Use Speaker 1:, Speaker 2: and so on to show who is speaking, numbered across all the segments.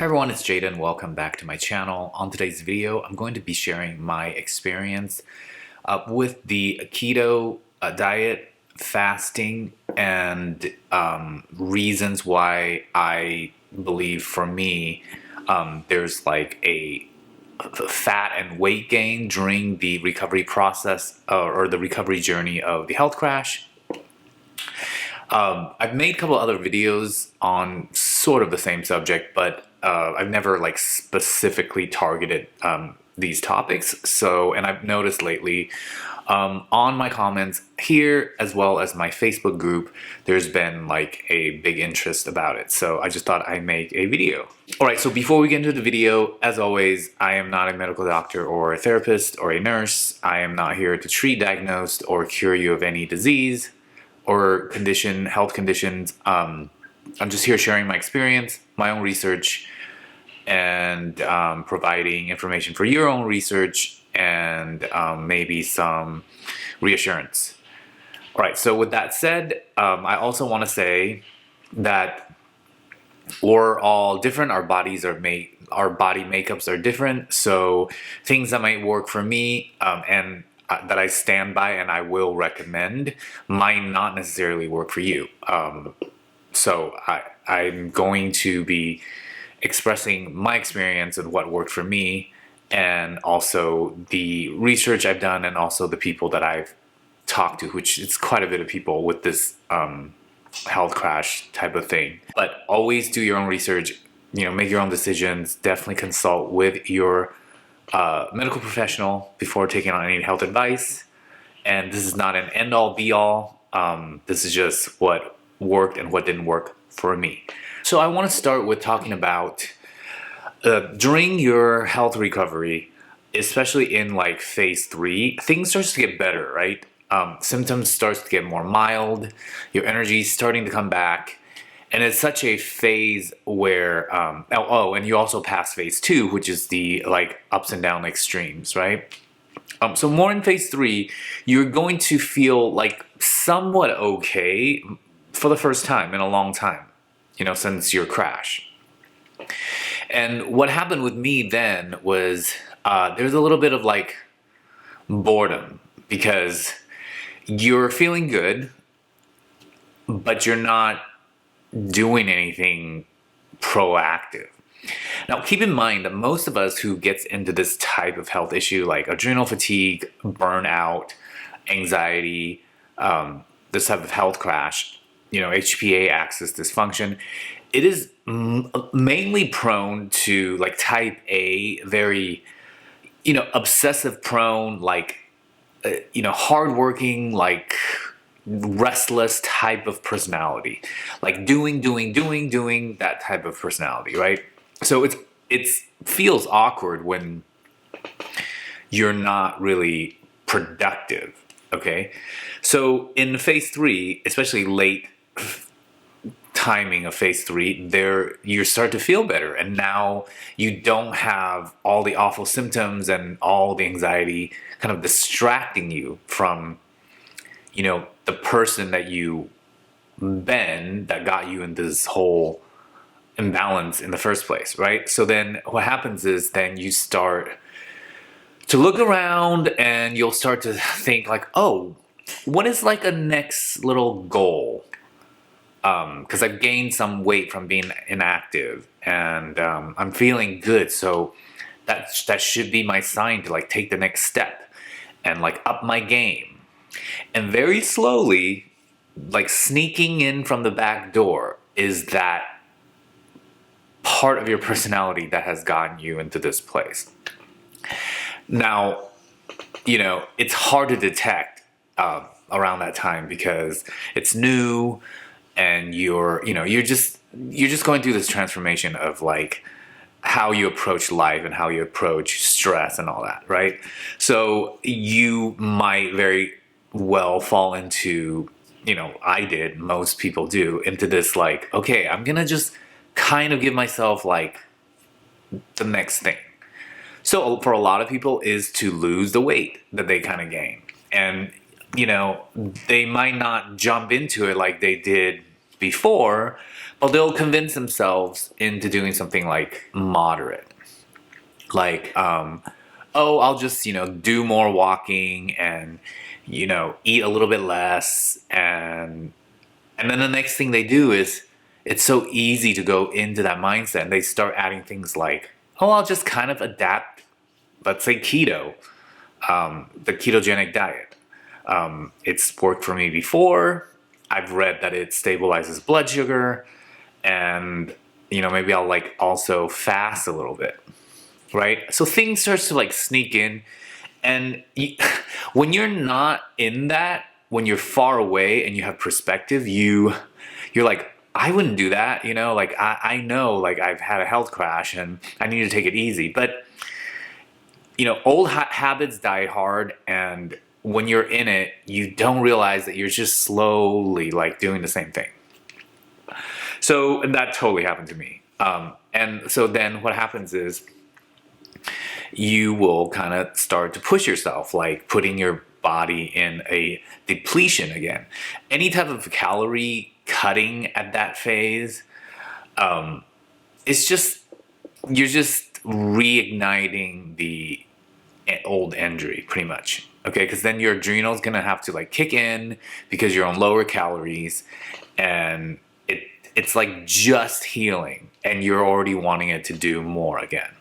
Speaker 1: everyone, it's Jaden. Welcome back to my channel. On today's video, I'm going to be sharing my experience with the keto diet, fasting, and reasons why I believe for me there's like a fat and weight gain during the recovery process or the recovery journey of the health crash. I've made a couple other videos on sort of the same subject, but I've never like specifically targeted these topics. And I've noticed lately on my comments here, as well as my Facebook group, there's been like a big interest about it. So I just thought I'd make a video. All right, so before we get into the video, as always, I am not a medical doctor or a therapist or a nurse. I am not here to treat, diagnose, or cure you of any disease or health conditions. I'm just here sharing my experience, my own research, and providing information for your own research and maybe some reassurance. All right, so with that said, I also want to say that we're all different. Our bodies are made, our body makeups are different. So things that might work for me and that I stand by and I will recommend might not necessarily work for you. So I'm going to be expressing my experience and what worked for me, and also the research I've done, and also the people that I've talked to, which is quite a bit of people with this health crash type of thing. But always do your own research, make your own decisions. Definitely consult with your medical professional before taking on any health advice. And this is not an end-all be-all. This is just what worked and what didn't work for me. So I want to start with talking about during your health recovery, especially in like phase 3, things starts to get better, right? Symptoms starts to get more mild. Your energy is starting to come back. And it's such a phase where, and you also pass phase 2, which is the like ups and down extremes, right? So more in phase 3, you're going to feel like somewhat okay for the first time in a long time, since your crash. And what happened with me then was there's a little bit of like boredom, because you're feeling good, but you're not doing anything proactive. Now, keep in mind that most of us who gets into this type of health issue, like adrenal fatigue, burnout, anxiety, this type of health crash, HPA axis dysfunction, it is mainly prone to like type A, very, obsessive prone, like, hardworking, like restless type of personality, like doing that type of personality, right? So it feels awkward when you're not really productive. Okay, so in phase 3, especially late timing of phase 3, you start to feel better, and now you don't have all the awful symptoms and all the anxiety kind of distracting you from the person that you been that got you in this whole imbalance in the first place, right? So then what happens is then you start to look around and you'll start to think like, oh, what is like a next little goal? Because I've gained some weight from being inactive, and I'm feeling good, so that should be my sign to like take the next step and like up my game. And very slowly, like sneaking in from the back door, is that part of your personality that has gotten you into this place. Now, it's hard to detect around that time, because it's new, and you're just going through this transformation of like how you approach life and how you approach stress and all that, right? So you might very well fall into, I did, most people do, into this like, okay, I'm gonna just kind of give myself like the next thing. So for a lot of people is to lose the weight that they kind of gain. And they might not jump into it like they did before, but they'll convince themselves into doing something like moderate. Like, oh, I'll just, do more walking and, eat a little bit less. And then the next thing they do is it's so easy to go into that mindset, and they start adding things like, oh, I'll just kind of adapt, let's say keto, the ketogenic diet. It's worked for me before. I've read that it stabilizes blood sugar, and maybe I'll like also fast a little bit, right? So things starts to like sneak in, and when you're not in that, when you're far away and you have perspective, you're like, I wouldn't do that, like I know, like I've had a health crash and I need to take it easy. But old habits die hard, and when you're in it, you don't realize that you're just slowly like doing the same thing. So that totally happened to me. And so then what happens is you will kind of start to push yourself, like putting your body in a depletion again. Any type of calorie cutting at that phase, it's just, you're just reigniting the old injury pretty much. Okay, because then your adrenal's gonna have to like kick in because you're on lower calories, and it's like just healing, and you're already wanting it to do more again.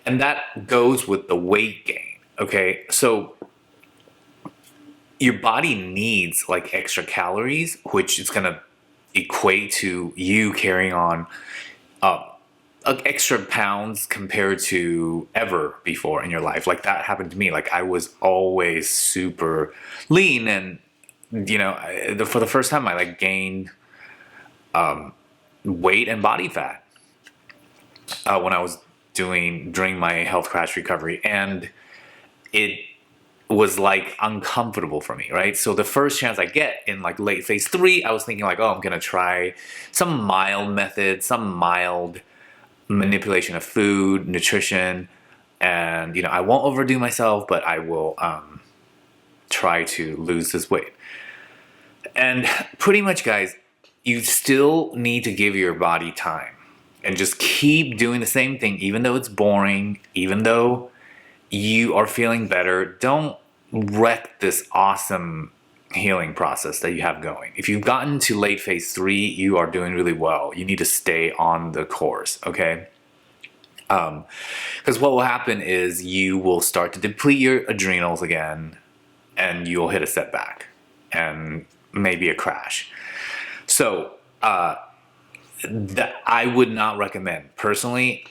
Speaker 1: And that goes with the weight gain. Okay, so your body needs like extra calories, which is gonna equate to you carrying on extra pounds compared to ever before in your life. Like that happened to me. Like I was always super lean, and for the first time I like gained weight and body fat when I was during my health crash recovery, and it was like uncomfortable for me, right? So the first chance I get in like late phase 3, I was thinking like, oh, I'm gonna try some mild method, some mild manipulation of food, nutrition, and I won't overdo myself, but I will try to lose this weight. And pretty much, guys, you still need to give your body time and just keep doing the same thing, even though it's boring, even though you are feeling better. Don't wreck this awesome healing process that you have going. If you've gotten to late phase 3, you are doing really well. You need to stay on the course, okay? Because what will happen is you will start to deplete your adrenals again, and you'll hit a setback and maybe a crash. So I would not recommend personally,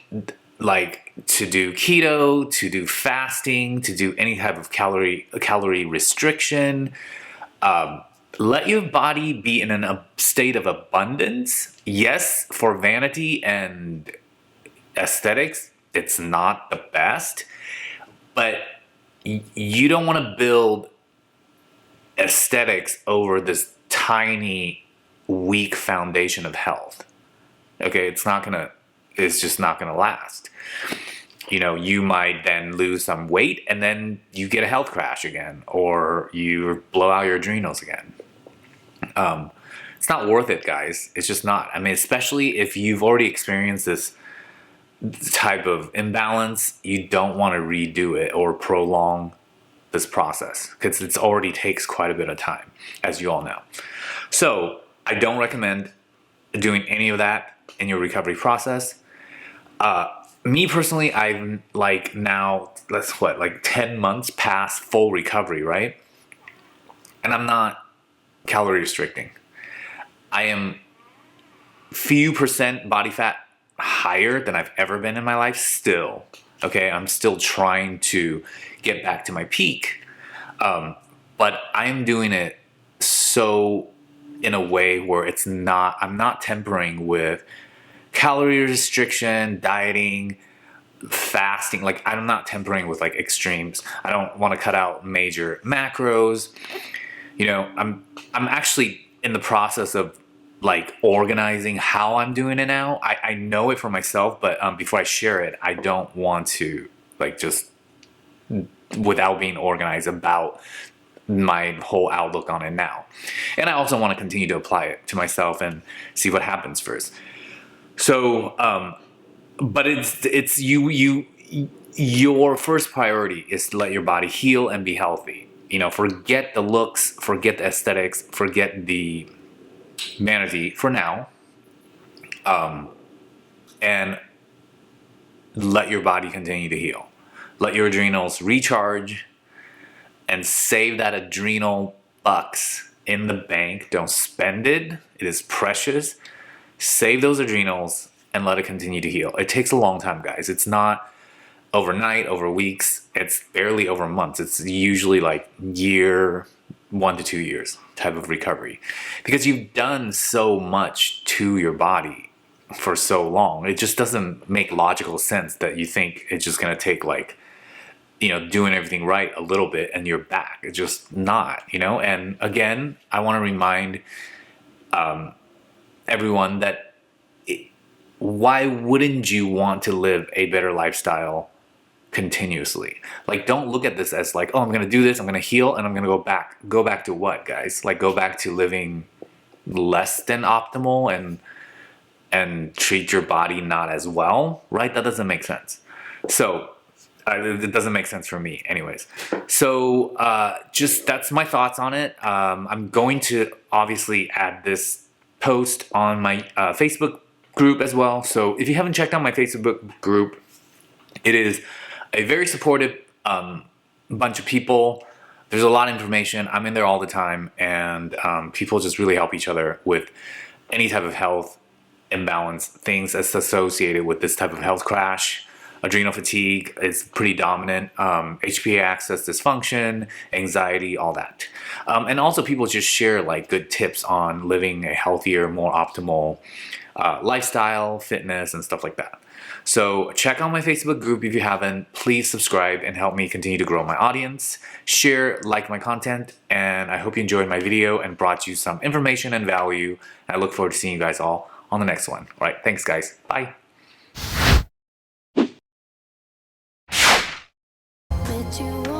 Speaker 1: like to do keto, to do fasting, to do any type of calorie restriction. Let your body be in a state of abundance. Yes, for vanity and aesthetics, it's not the best, but you don't want to build aesthetics over this tiny, weak foundation of health. Okay, it's just not gonna last. You might then lose some weight, and then you get a health crash again, or you blow out your adrenals again. It's not worth it, guys. It's just not. I mean, especially if you've already experienced this type of imbalance, you don't want to redo it or prolong this process, because it already takes quite a bit of time, as you all know. So I don't recommend doing any of that in your recovery process. Me personally, I'm like now, that's like 10 months past full recovery, right? And I'm not calorie restricting. I am few percent body fat higher than I've ever been in my life still. Okay, I'm still trying to get back to my peak. But I'm doing it so in a way where I'm not tempering with calorie restriction, dieting, fasting. Like I'm not tempering with like extremes. I don't want to cut out major macros. I'm actually in the process of like organizing how I'm doing it now. I know it for myself, but before I share it, I don't want to like just without being organized about my whole outlook on it now. And I also want to continue to apply it to myself and see what happens first. So, but it's your first priority is to let your body heal and be healthy. You know, forget the looks, forget the aesthetics, forget the vanity for now, and let your body continue to heal. Let your adrenals recharge and save that adrenal bucks in the bank. Don't spend it. It is precious. Save those adrenals and let it continue to heal. It takes a long time, guys. It's not overnight, over weeks. It's barely over months. It's usually like year, 1 to 2 years type of recovery, because you've done so much to your body for so long. It just doesn't make logical sense that you think it's just going to take like, you know, doing everything right a little bit and you're back. It's just not, you know. And again, I want to remind everyone that why wouldn't you want to live a better lifestyle continuously? Like, don't look at this as like, oh, I'm going to do this, I'm going to heal, and I'm going to go back to what, guys? Like, go back to living less than optimal and treat your body not as well, right? That doesn't make sense. So it doesn't make sense for me anyways. So just that's my thoughts on it. I'm going to obviously add this post on my Facebook group as well. So if you haven't checked out my Facebook group, it is a very supportive bunch of people. There's a lot of information. I'm in there all the time, and people just really help each other with any type of health imbalance, things that's associated with this type of health crash. Adrenal fatigue is pretty dominant, HPA axis dysfunction, anxiety, all that. And also people just share like good tips on living a healthier, more optimal lifestyle, fitness, and stuff like that. So check out my Facebook group if you haven't. Please subscribe and help me continue to grow my audience. Share, like my content, and I hope you enjoyed my video and brought you some information and value. I look forward to seeing you guys all on the next one. All right, thanks guys. Bye.
Speaker 2: You